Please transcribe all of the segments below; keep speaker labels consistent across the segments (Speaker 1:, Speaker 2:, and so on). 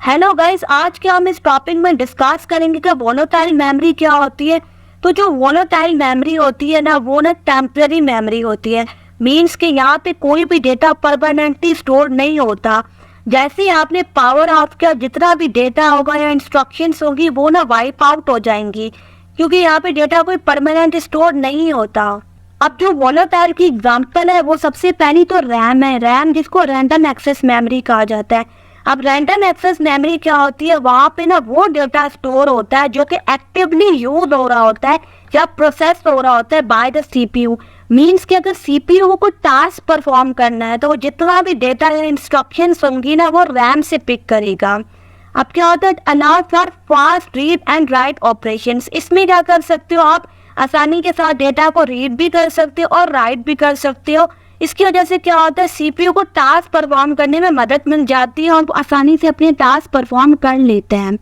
Speaker 1: Hello guys, आज के हम इस टॉपिक में डिस्कस करेंगे कि वोलेटाइल मेमोरी क्या होती है। तो जो वोलेटाइल मेमोरी होती है ना, वो ना टेम्पररी मेमोरी होती है। मींस कि यहाँ पे कोई भी डेटा परमानेंटली स्टोर नहीं होता। जैसे ही आपने पावर ऑफ किया, जितना भी डेटा होगा या इंस्ट्रक्शंस होगी वो ना वाइप आउट हो जाएंगी, क्योंकि यहाँ पे डेटा कोई परमानेंट स्टोर नहीं होता। अब जो वोलेटाइल की एग्जांपल है वो सबसे पहली तो रैम है। रैम जिसको रैंडम एक्सेस मेमोरी कहा जाता है। अब रैंडम एक्सेस मेमोरी क्या होती है, वहाँ पे ना वो डेटा स्टोर होता है जो कि एक्टिवली यूज हो रहा होता है या प्रोसेस हो रहा होता है बाय द सीपीयू। मींस कि अगर सीपीयू को टास्क परफॉर्म करना है तो वो जितना भी डेटा या इंस्ट्रक्शंस होंगी ना वो रैम से पिक करेगा। अब क्या होता है, allow for fast read and right operations. इसमें क्या कर सकते हो, आप आसानी के साथ डेटा को रीड भी कर सकते हो और राइट भी कर सकते हो। इसकी वजह से क्या होता है, सीपीयू को टास्क परफॉर्म करने में मदद मिल जाती है और वो आसानी से अपने टास्क परफॉर्म कर लेते हैं।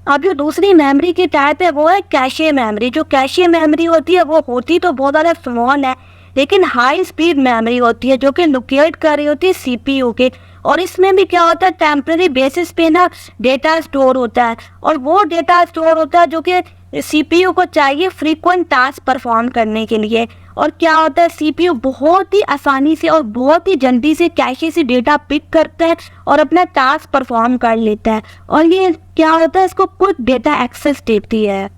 Speaker 1: अब जो दूसरी मेमोरी की टाइप है वो है कैशे मेमोरी। जो कैशे मेमोरी होती है वो होती तो बहुत ज़्यादा स्मॉल है, लेकिन हाई स्पीड मेमोरी होती है जो कि लोकेट कर रही होती है सीपीयू के। और इसमें भी क्या होता है, टेम्पररी बेसिस पे ना डेटा स्टोर होता है, और वो डेटा स्टोर होता है जो कि सीपीयू को चाहिए फ्रीक्वेंट टास्क परफॉर्म करने के लिए। और क्या होता है, सीपीयू बहुत ही आसानी से और बहुत ही जल्दी से कैशे से डेटा पिक करता है और अपना टास्क परफॉर्म कर लेता है। और ये क्या होता है, इसको क्विक डेटा एक्सेस देती है।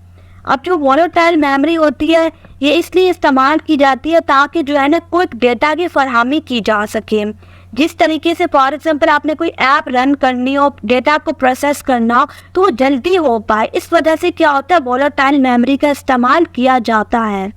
Speaker 1: अब जो वोलेटाइल मेमोरी होती है ये इसलिए इस्तेमाल की जाती है ताकि जो है ना क्विक डेटा की फरहमी की जा सके। जिस तरीके से फॉर एग्जाम्पल आपने कोई ऐप रन करनी हो, डेटा को प्रोसेस करना हो तो वो जल्दी हो पाए, इस वजह से क्या होता है वोलेटाइल मेमोरी का इस्तेमाल किया जाता है।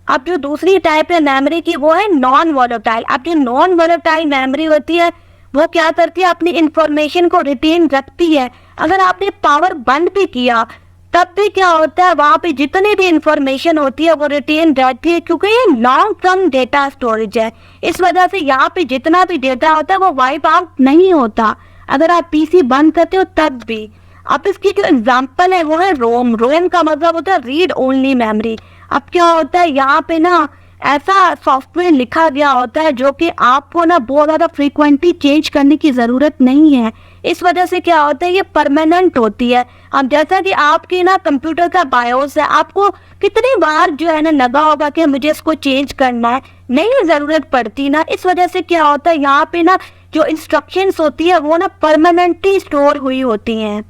Speaker 1: अब जो दूसरी टाइप है मेमोरी की वो है नॉन वोलेटाइल। अब जो नॉन वोलेटाइल मेमोरी होती है वो क्या करती है, अपनी इंफॉर्मेशन को रिटेन रखती है। अगर आपने पावर बंद भी किया तब भी क्या होता है, वहाँ पे जितनी भी इंफॉर्मेशन होती है वो रिटेन रहती है, क्योंकि ये लॉन्ग टर्म डेटा स्टोरेज है। इस वजह से यहाँ पे जितना भी डेटा होता है वो वाइप आउट नहीं होता, अगर आप पीसी बंद करते हो तब भी। अब इसकी जो एग्जांपल है वो है रोम। रोम का मतलब होता है रीड ओनली मेमोरी। अब क्या होता है, यहाँ पे ना ऐसा सॉफ्टवेयर लिखा गया होता है जो कि आपको ना बहुत ज़्यादा फ्रीक्वेंटली चेंज करने की ज़रूरत नहीं है। इस वजह से क्या होता है, ये परमानेंट होती है। अब जैसा कि आपके ना कंप्यूटर का बायोस है, आपको कितनी बार जो है ना लगा होगा कि मुझे इसको चेंज करना है, नहीं ज़रूरत पड़ती ना। इस वजह से क्या होता है, यहाँ पे ना जो इंस्ट्रक्शंस होती है वो ना परमानेंटली स्टोर हुई होती हैं।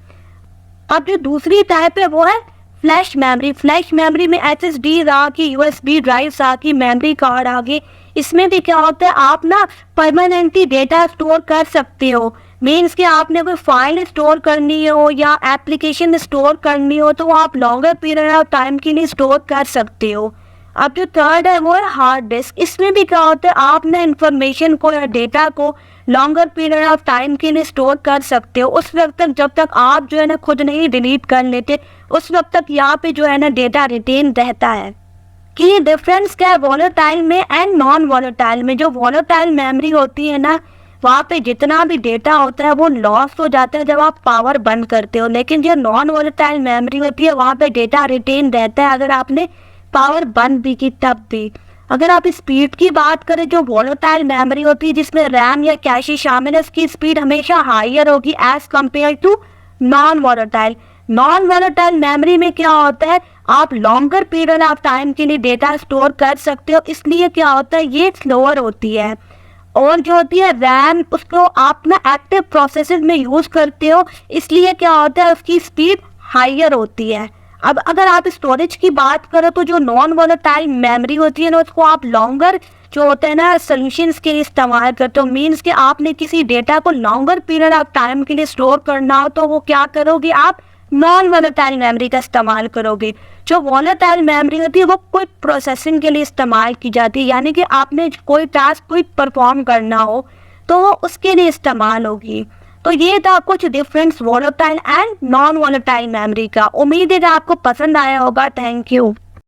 Speaker 1: अब जो दूसरी टाइप है वो है फ्लैश मेमोरी। फ्लैश मेमोरी में एसएसडी आ गई, यूएसबी ड्राइव्स आ गई, मेमोरी कार्ड आ गई। इसमें भी क्या होता है, आप ना परमानेंटली डेटा स्टोर कर सकते हो। मीन्स कि आपने कोई फाइल स्टोर करनी हो या एप्लीकेशन स्टोर करनी हो तो आप लॉन्गर पीरियड ऑफ टाइम के लिए स्टोर कर सकते हो। अब जो थर्ड है वो है हार्ड डिस्क। इसमें भी क्या होता है, आप ना इंफॉर्मेशन को या डेटा को लॉन्गर पीरियड ऑफ टाइम के लिए स्टोर कर सकते हो, उस वक्त तक जब तक आप जो है ना खुद नहीं डिलीट कर लेते, उस वक्त तक यहाँ पे जो है ना डेटा रिटेन रहता है। कि डिफरेंस क्या है वोलेटाइल में एंड नॉन वोलेटाइल में। जो वोलेटाइल मेमोरी होती है ना, वहाँ पे जितना भी डेटा होता है वो लॉस हो जाता है जब आप पावर बंद करते हो, लेकिन जो नॉन वोलेटाइल मेमोरी होती है वहाँ पे डेटा रिटेन रहता है अगर आपने पावर बंद भी की तब भी। अगर आप स्पीड की बात करें, जो वोलेटाइल मेमोरी होती है जिसमें रैम या कैशे शामिल है, उसकी स्पीड हमेशा हायर होगी as compare to non volatile. Non volatile memory में क्या होता है, आप लॉन्गर पीरियड ऑफ टाइम के लिए डेटा स्टोर कर सकते हो, इसलिए क्या होता है ये स्लोअर होती है। और जो होती है रैम, उसको आप ना एक्टिव प्रोसेसेस में यूज करते हो, इसलिए क्या होता है उसकी स्पीड हायर होती है। अब अगर आप स्टोरेज की बात करो तो जो नॉन वोलेटाइल मेमोरी होती है ना, उसको आप लॉन्गर जो होता है ना सोल्यूशंस के लिए इस्तेमाल करते हो। मीन्स कि आपने किसी डेटा को लॉन्गर पीरियड ऑफ टाइम के लिए स्टोर करना हो तो वो क्या करोगे, आप नॉन वोलेटाइल मेमोरी का इस्तेमाल करोगे। जो वोलेटाइल मेमोरी होती है वो क्विक प्रोसेसिंग के लिए इस्तेमाल की जाती है, यानी कि आपने कोई टास्क क्विक परफॉर्म करना हो तो वो उसके लिए इस्तेमाल होगी। तो ये था कुछ difference volatile and non volatile memory का। उम्मीद है कि आपको पसंद आया होगा। Thank you.